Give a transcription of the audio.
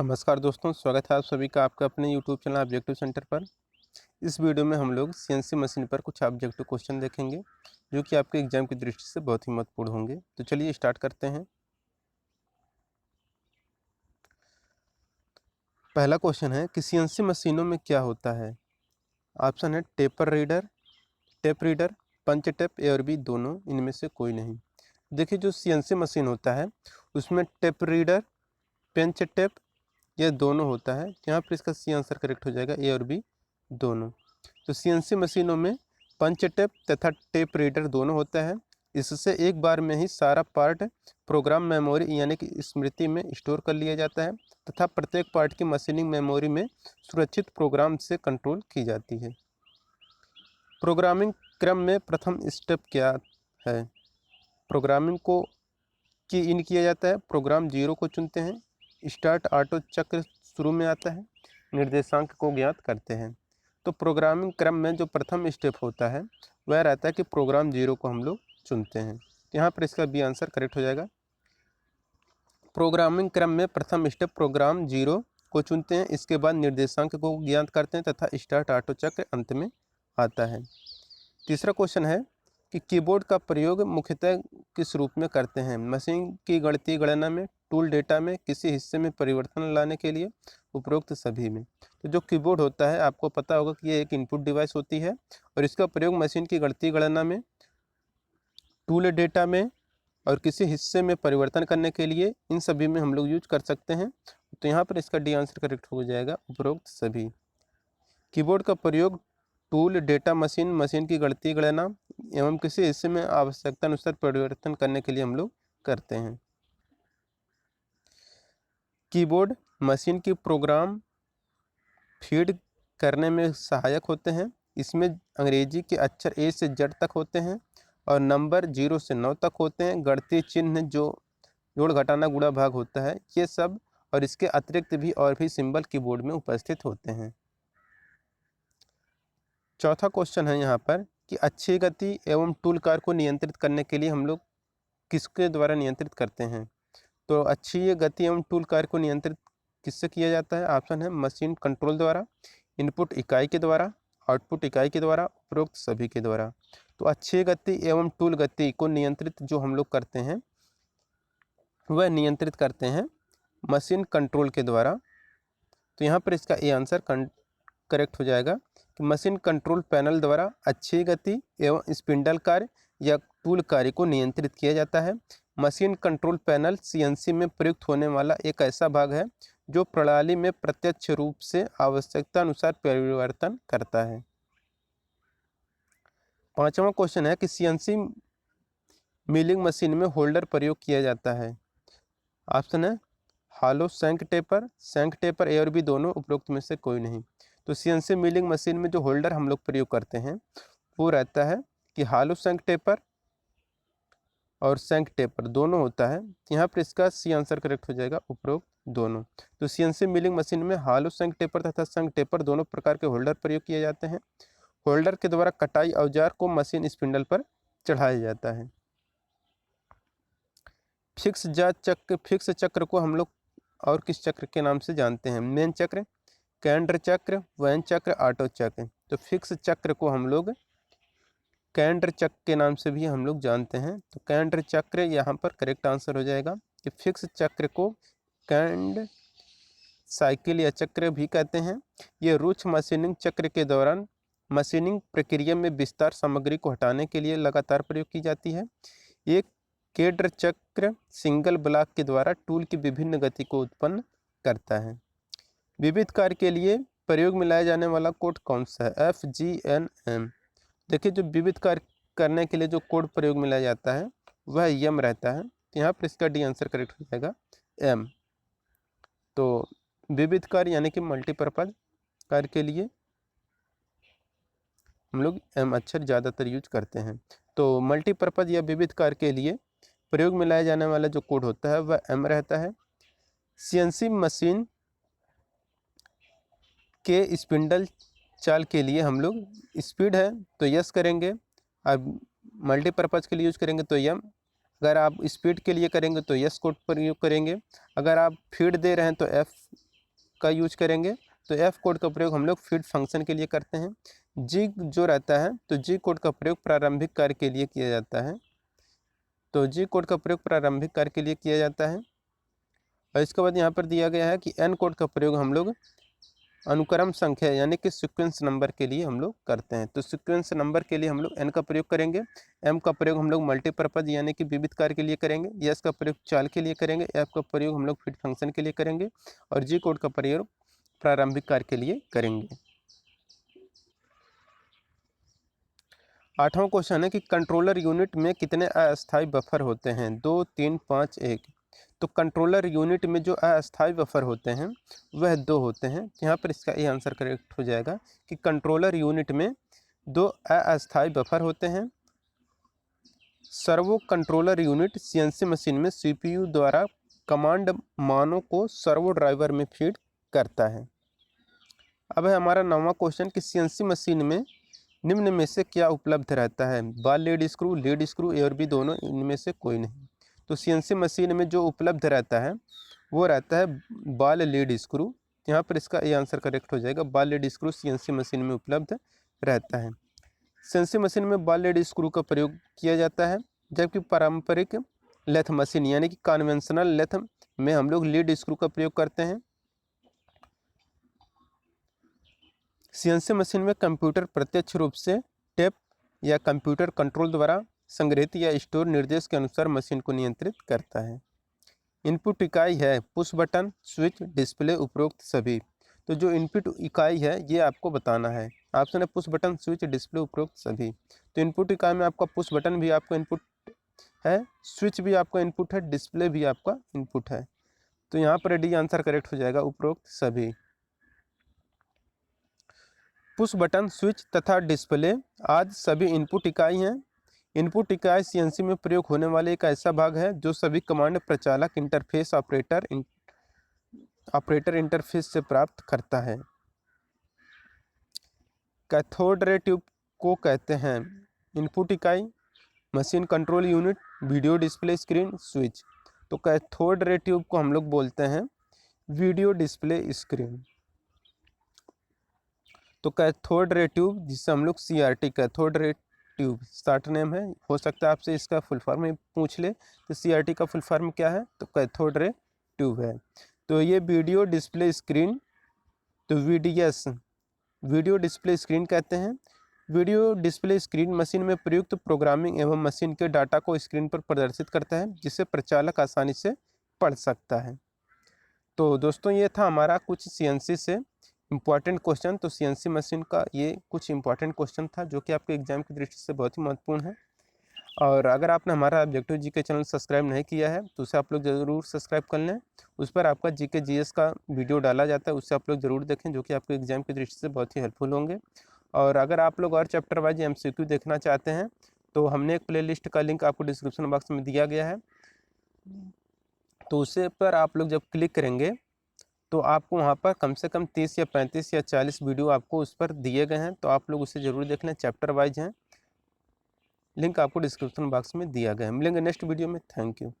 नमस्कार दोस्तों, स्वागत है आप सभी का आपका अपने यूट्यूब चैनल ऑब्जेक्टिव सेंटर पर। इस वीडियो में हम लोग सीएनसी मशीन पर कुछ ऑब्जेक्टिव क्वेश्चन देखेंगे जो कि आपके एग्जाम की दृष्टि से बहुत ही महत्वपूर्ण होंगे। तो चलिए स्टार्ट करते हैं। पहला क्वेश्चन है कि सीएनसी मशीनों में क्या होता है। ऑप्शन है टेप रीडर, पंच टेप, ए और बी दोनों, इनमें से कोई नहीं। देखिए, जो सीएनसी मशीन होता है उसमें टेप रीडर, पंच टेप, यह दोनों होता है। यहाँ पर इसका सी आंसर करेक्ट हो जाएगा, ए और बी दोनों। तो सीएनसी मशीनों में पंच टेप तथा टेप रीडर दोनों होता है। इससे एक बार में ही सारा पार्ट प्रोग्राम मेमोरी यानी कि स्मृति में स्टोर कर लिया जाता है तथा प्रत्येक पार्ट की मशीनिंग मेमोरी में सुरक्षित प्रोग्राम से कंट्रोल की जाती है। प्रोग्रामिंग क्रम में प्रथम स्टेप क्या है। प्रोग्रामिंग को इन किया जाता है। प्रोग्राम 0 को चुनते हैं। स्टार्ट ऑटो चक्र शुरू में आता है। निर्देशांक को ज्ञात करते हैं। तो प्रोग्रामिंग क्रम में जो प्रथम स्टेप होता है वह रहता है कि प्रोग्राम 0 को हम लोग चुनते हैं। यहाँ पर इसका बी आंसर करेक्ट हो जाएगा। प्रोग्रामिंग क्रम में प्रथम स्टेप प्रोग्राम 0 को चुनते हैं, इसके बाद निर्देशांक को ज्ञात करते हैं तथा स्टार्ट ऑटो चक्र अंत में आता है। तीसरा क्वेश्चन है कि कीबोर्ड का प्रयोग मुख्यतः किस रूप में करते हैं। मशीन की गणितीय गणना में, टूल डेटा में, किसी हिस्से में परिवर्तन लाने के लिए, उपरोक्त सभी में। तो जो कीबोर्ड होता है आपको पता होगा कि ये एक इनपुट डिवाइस होती है और इसका प्रयोग मशीन की गणितीय गणना में, टूल डेटा में और किसी हिस्से में परिवर्तन करने के लिए, इन सभी में हम लोग यूज कर सकते हैं। तो यहाँ पर इसका डी आंसर करेक्ट हो जाएगा, उपरोक्त सभी। कीबोर्ड का प्रयोग टूल डेटा, मशीन की गणितीय गणना एवं किसी हिस्से में आवश्यकता अनुसार परिवर्तन करने के लिए हम लोग करते हैं। कीबोर्ड मशीन की प्रोग्राम फीड करने में सहायक होते हैं। इसमें अंग्रेजी के अक्षर ए से जेड तक होते हैं और नंबर 0 से 9 तक होते हैं। गणितीय चिन्ह जो जोड़, घटाना, गुणा, भाग होता है, ये सब और इसके अतिरिक्त भी और भी सिंबल कीबोर्ड में उपस्थित होते हैं। चौथा क्वेश्चन है यहाँ पर कि अच्छी गति एवं टूल कार को नियंत्रित करने के लिए हम लोग किसके द्वारा नियंत्रित करते हैं। तो अच्छी गति एवं टूल कार को नियंत्रित किससे किया जाता है। ऑप्शन है मशीन कंट्रोल द्वारा, इनपुट इकाई के द्वारा, आउटपुट इकाई के द्वारा, उपरोक्त सभी के द्वारा। तो अच्छी गति एवं टूल गति को नियंत्रित जो हम लोग करते हैं वह नियंत्रित करते हैं मशीन कंट्रोल के द्वारा। तो यहाँ पर इसका ए आंसर करेक्ट हो जाएगा कि मशीन कंट्रोल पैनल द्वारा अच्छी गति एवं स्पिंडल कार्य या टूल कार्य को नियंत्रित किया जाता है। मशीन कंट्रोल पैनल सीएनसी में प्रयुक्त होने वाला एक ऐसा भाग है जो प्रणाली में प्रत्यक्ष रूप से आवश्यकता अनुसार परिवर्तन करता है। पांचवा क्वेश्चन है कि सीएनसी मिलिंग मशीन में होल्डर प्रयोग किया जाता है। ऑप्शन है हॉलो शंक टेपर, ए और बी दोनों, उपरोक्त में से कोई नहीं। तो सीएनसी मिलिंग मशीन में जो होल्डर हम लोग प्रयोग करते हैं वो रहता है कि हॉलो शंक टेपर और शंक टेपर दोनों होता है। यहाँ पर इसका सी आंसर करेक्ट हो जाएगा, उपरोक्त दोनों। तो सीएनसी मिलिंग मशीन में हॉलो शंक टेपर तथा शंक टेपर दोनों प्रकार के होल्डर प्रयोग किए जाते हैं। होल्डर के द्वारा कटाई औजार को मशीन स्पिंडल पर चढ़ाया जाता है। फिक्स चक्र को हम लोग और किस चक्र के नाम से जानते हैं। मेन चक्र, केंद्र चक्र, वैन चक्र, ऑटो चक्र। तो फिक्स चक्र को हम लोग केंद्र चक्र के नाम से भी हम लोग जानते हैं। तो केंद्र चक्र यहाँ पर करेक्ट आंसर हो जाएगा कि फिक्स चक्र को केंद्र साइकिल या चक्र भी कहते हैं। ये रुक्ष मशीनिंग चक्र के दौरान मशीनिंग प्रक्रिया में विस्तार सामग्री को हटाने के लिए लगातार प्रयोग की जाती है। एक केंद्र चक्र सिंगल ब्लॉक के द्वारा टूल की विभिन्न गति को उत्पन्न करता है। विविध कार्य के लिए प्रयोग में लाया जाने वाला कोड कौन सा है। FGNM। देखिए, जो विविध कार्य करने के लिए जो कोड प्रयोग में लाया जाता है वह यम रहता है। तो यहाँ पर इसका डी आंसर करेक्ट हो जाएगा, एम। तो विविध कार्य यानी कि मल्टीपर्पज कार्य के लिए हम लोग एम अक्षर ज़्यादातर यूज करते हैं। तो मल्टीपर्पज या विविध कार्य के लिए प्रयोग में लाया जाने वाला जो कोड होता है वह एम रहता है। सीएनसी मशीन के स्पिंडल चाल के लिए हम लोग स्पीड है तो यस करेंगे, और मल्टीपर्पज़ के लिए यूज करेंगे तो यम। अगर आप स्पीड के लिए करेंगे तो यस कोड प्रयोग करेंगे। अगर आप फीड दे रहे हैं तो एफ का यूज करेंगे, तो एफ कोड का प्रयोग हम लोग फीड फंक्शन के लिए करते हैं। जी जो रहता है तो जी कोड का प्रयोग प्रारंभिक कार्य के लिए किया जाता है, तो जी कोड का प्रयोग प्रारंभिक कार्य के लिए किया जाता है। और इसके बाद यहाँ पर दिया गया है कि एन कोड का प्रयोग हम लोग अनुक्रम संख्या यानी कि सीक्वेंस नंबर के लिए हम लोग करते हैं। तो सीक्वेंस नंबर के लिए हम लोग एन का प्रयोग करेंगे, एम का प्रयोग हम लोग मल्टीपर्पज़ यानी कि विविध कार्य के लिए करेंगे, एस का प्रयोग चाल के लिए करेंगे, एफ का प्रयोग हम लोग फीड फंक्शन के लिए करेंगे और जी कोड का प्रयोग प्रारंभिक कार्य के लिए करेंगे। 8वां क्वेश्चन है कि कंट्रोलर यूनिट में कितने अस्थायी बफर होते हैं? 2, 3, 5, 1। तो कंट्रोलर यूनिट में जो अस्थायी बफर होते हैं वह 2 होते हैं। यहाँ पर इसका ये आंसर करेक्ट हो जाएगा कि कंट्रोलर यूनिट में 2 अस्थायी बफर होते हैं। Servo controller unit CNC machine में सीपीयू द्वारा कमांड मानों को सर्वो ड्राइवर में फीड करता है। अब है हमारा 9वां क्वेश्चन कि सीएनसी मशीन में निम्न में से क्या उपलब्ध रहता है? बाल लीड स्क्रू ए और बी दोनों, इनमें से कोई नहीं। तो सीएनसी मशीन में जो उपलब्ध रहता है वो रहता है बाल लीड स्क्रू। यहाँ पर इसका ये आंसर करेक्ट हो जाएगा, बाल लीड स्क्रू सीएनसी मशीन में उपलब्ध रहता है। सीएनसी मशीन में बाल लीड स्क्रू का प्रयोग किया जाता है, जबकि पारंपरिक लेथ मशीन यानी कि कन्वेंशनल लेथ में हम लोग लीड स्क्रू का प्रयोग करते हैं। सीएनसी मशीन में कंप्यूटर प्रत्यक्ष रूप से टेप या कंप्यूटर कंट्रोल द्वारा संग्रहित या स्टोर निर्देश के अनुसार मशीन को नियंत्रित करता है। इनपुट इकाई है पुश बटन, स्विच, डिस्प्ले, उपरोक्त सभी। तो जो इनपुट इकाई है ये आपको बताना है। ऑप्शन है पुश बटन, स्विच, डिस्प्ले, उपरोक्त सभी। तो इनपुट इकाई में आपका पुश बटन भी आपका इनपुट है, स्विच भी आपका इनपुट है, डिस्प्ले भी आपका इनपुट है। तो यहाँ पर डी आंसर करेक्ट हो जाएगा, उपरोक्त सभी। पुश बटन, स्विच तथा डिस्प्ले आदि सभी इनपुट इकाई हैं। इनपुट इकाई सीएनसी में प्रयोग होने वाले एक ऐसा भाग है जो सभी कमांड प्रचालक इंटरफेस ऑपरेटर इंटरफेस से प्राप्त करता है। कैथोड रे ट्यूब को कहते हैं इनपुट इकाई, machine control unit, video display screen, switch. तो कैथोड रे ट्यूब को हम लोग बोलते हैं वीडियो डिस्प्ले स्क्रीन। तो कैथोड रे ट्यूब जिससे हम लोग CRT cathode ray tube short name है, हो सकता है आपसे इसका फुल फॉर्म ही पूछ ले। तो CRT का फुल फॉर्म क्या है? तो कैथोड रे ट्यूब है। तो ये वीडियो डिस्प्ले स्क्रीन, तो VDS वीडियो डिस्प्ले स्क्रीन कहते हैं। वीडियो डिस्प्ले स्क्रीन मशीन में प्रयुक्त प्रोग्रामिंग एवं मशीन के डाटा को स्क्रीन पर प्रदर्शित करता है, जिसे प्रचालक आसानी से पढ़ सकता है। तो दोस्तों ये था हमारा कुछ CNC से इम्पॉर्टेंट क्वेश्चन। तो CNC मशीन का ये कुछ इम्पॉर्टेंट क्वेश्चन था जो कि आपके एग्जाम की दृष्टि से बहुत ही महत्वपूर्ण है। और अगर आपने हमारा ऑब्जेक्टिव जीके चैनल सब्सक्राइब नहीं किया है तो उसे आप लोग ज़रूर सब्सक्राइब कर लें। उस पर आपका जीके जीएस का वीडियो डाला जाता है, उससे आप लोग ज़रूर देखें, जो कि आपके एग्जाम की दृष्टि से बहुत ही हेल्पफुल होंगे। और अगर आप लोग और चैप्टर वाइज MCQ देखना चाहते हैं तो हमने एक प्लेलिस्ट का लिंक आपको डिस्क्रिप्शन बॉक्स में दिया गया है। तो उसे पर आप लोग जब क्लिक करेंगे तो आपको वहाँ पर कम से कम 30 या 35 या 40 वीडियो आपको उस पर दिए गए हैं, तो आप लोग उसे ज़रूर देख लें, चैप्टर वाइज हैं। लिंक आपको डिस्क्रिप्शन बॉक्स में दिया गया है। मिलेंगे नेक्स्ट वीडियो में। Thank you.